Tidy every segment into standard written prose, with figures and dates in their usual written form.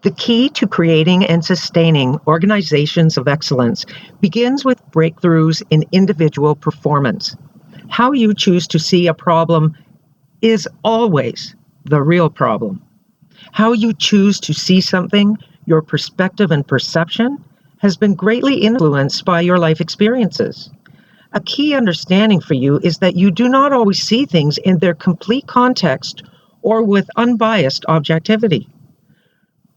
The key to creating and sustaining organizations of excellence begins with breakthroughs in individual performance. How you choose to see a problem is always the real problem. How you choose to see something, your perspective and perception, has been greatly influenced by your life experiences. A key understanding for you is that you do not always see things in their complete context or with unbiased objectivity.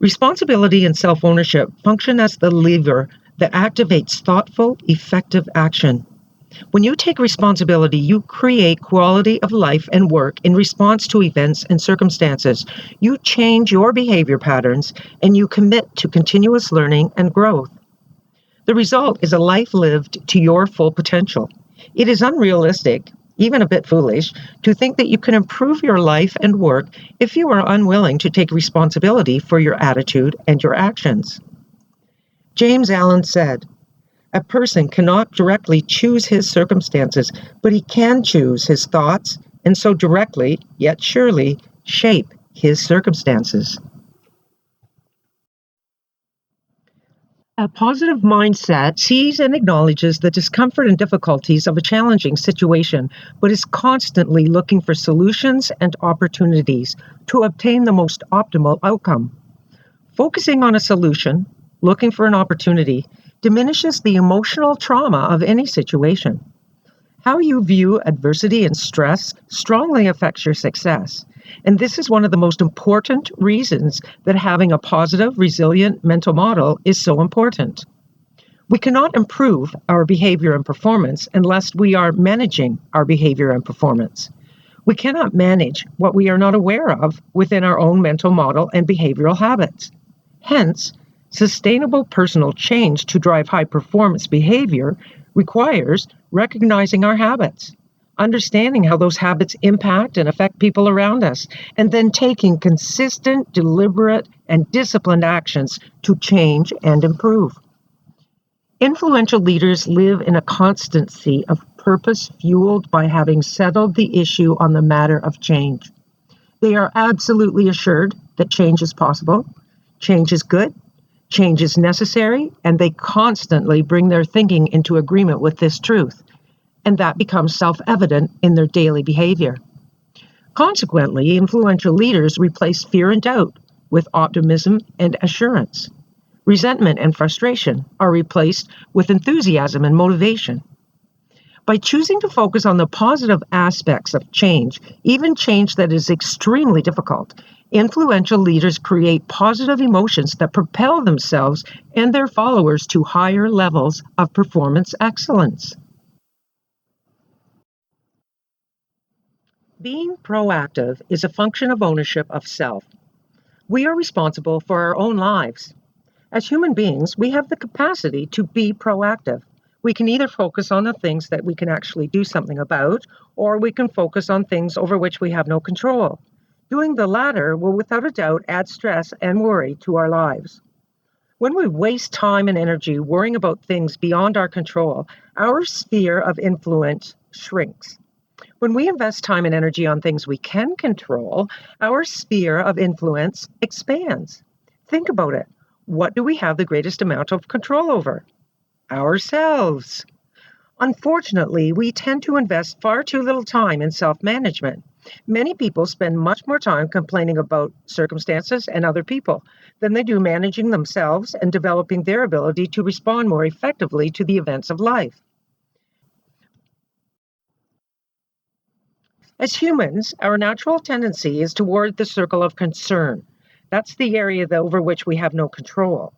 Responsibility and self-ownership function as the lever that activates thoughtful, effective action. When you take responsibility, you create quality of life and work in response to events and circumstances. You change your behavior patterns and you commit to continuous learning and growth. The result is a life lived to your full potential. It is unrealistic, even a bit foolish, to think that you can improve your life and work if you are unwilling to take responsibility for your attitude and your actions. James Allen said, "A person cannot directly choose his circumstances, but he can choose his thoughts, and so directly, yet surely, shape his circumstances." A positive mindset sees and acknowledges the discomfort and difficulties of a challenging situation, but is constantly looking for solutions and opportunities to obtain the most optimal outcome. Focusing on a solution, looking for an opportunity, diminishes the emotional trauma of any situation. How you view adversity and stress strongly affects your success. And this is one of the most important reasons that having a positive, resilient mental model is so important. We cannot improve our behavior and performance unless we are managing our behavior and performance. We cannot manage what we are not aware of within our own mental model and behavioral habits. Hence, sustainable personal change to drive high performance behavior requires recognizing our habits, understanding how those habits impact and affect people around us, and then taking consistent, deliberate, and disciplined actions to change and improve. Influential leaders live in a constancy of purpose fueled by having settled the issue on the matter of change. They are absolutely assured that change is possible, change is good, change is necessary, and they constantly bring their thinking into agreement with this truth, and that becomes self-evident in their daily behavior. Consequently, influential leaders replace fear and doubt with optimism and assurance. Resentment and frustration are replaced with enthusiasm and motivation. By choosing to focus on the positive aspects of change, even change that is extremely difficult, influential leaders create positive emotions that propel themselves and their followers to higher levels of performance excellence. Being proactive is a function of ownership of self. We are responsible for our own lives. As human beings, we have the capacity to be proactive. We can either focus on the things that we can actually do something about, or we can focus on things over which we have no control. Doing the latter will without a doubt add stress and worry to our lives. When we waste time and energy worrying about things beyond our control, our sphere of influence shrinks. When we invest time and energy on things we can control, our sphere of influence expands. Think about it. What do we have the greatest amount of control over? Ourselves. Unfortunately, we tend to invest far too little time in self-management. Many people spend much more time complaining about circumstances and other people than they do managing themselves and developing their ability to respond more effectively to the events of life. As humans, our natural tendency is toward the circle of concern. That's the area over which we have no control.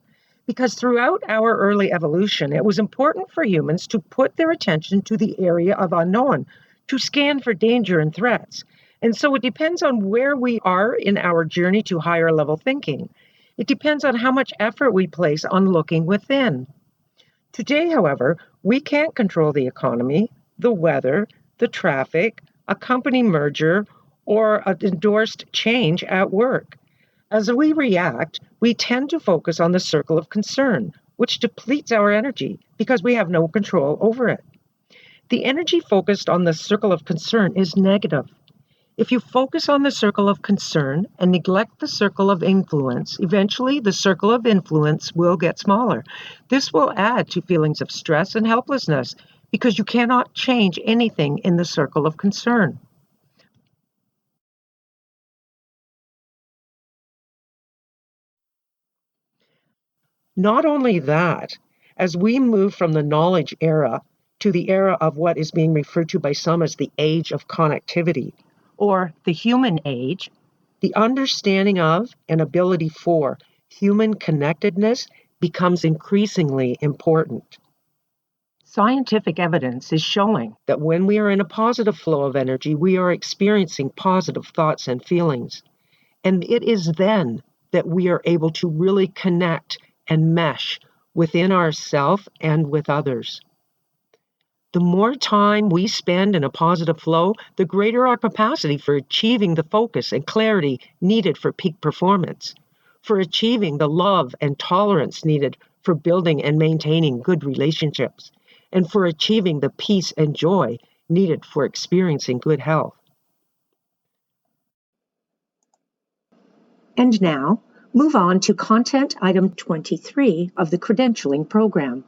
Because throughout our early evolution, it was important for humans to put their attention to the area of unknown, to scan for danger and threats. And so it depends on where we are in our journey to higher level thinking. It depends on how much effort we place on looking within. Today, however, we can't control the economy, the weather, the traffic, a company merger, or an endorsed change at work. As we react, we tend to focus on the circle of concern, which depletes our energy because we have no control over it. The energy focused on the circle of concern is negative. If you focus on the circle of concern and neglect the circle of influence, eventually the circle of influence will get smaller. This will add to feelings of stress and helplessness because you cannot change anything in the circle of concern. Not only that, as we move from the knowledge era to the era of what is being referred to by some as the age of connectivity, or the human age, the understanding of and ability for human connectedness becomes increasingly important. Scientific evidence is showing that when we are in a positive flow of energy, we are experiencing positive thoughts and feelings. And it is then that we are able to really connect and mesh within ourselves and with others. The more time we spend in a positive flow, the greater our capacity for achieving the focus and clarity needed for peak performance, for achieving the love and tolerance needed for building and maintaining good relationships, and for achieving the peace and joy needed for experiencing good health. And now, move on to content item 23 of the credentialing program.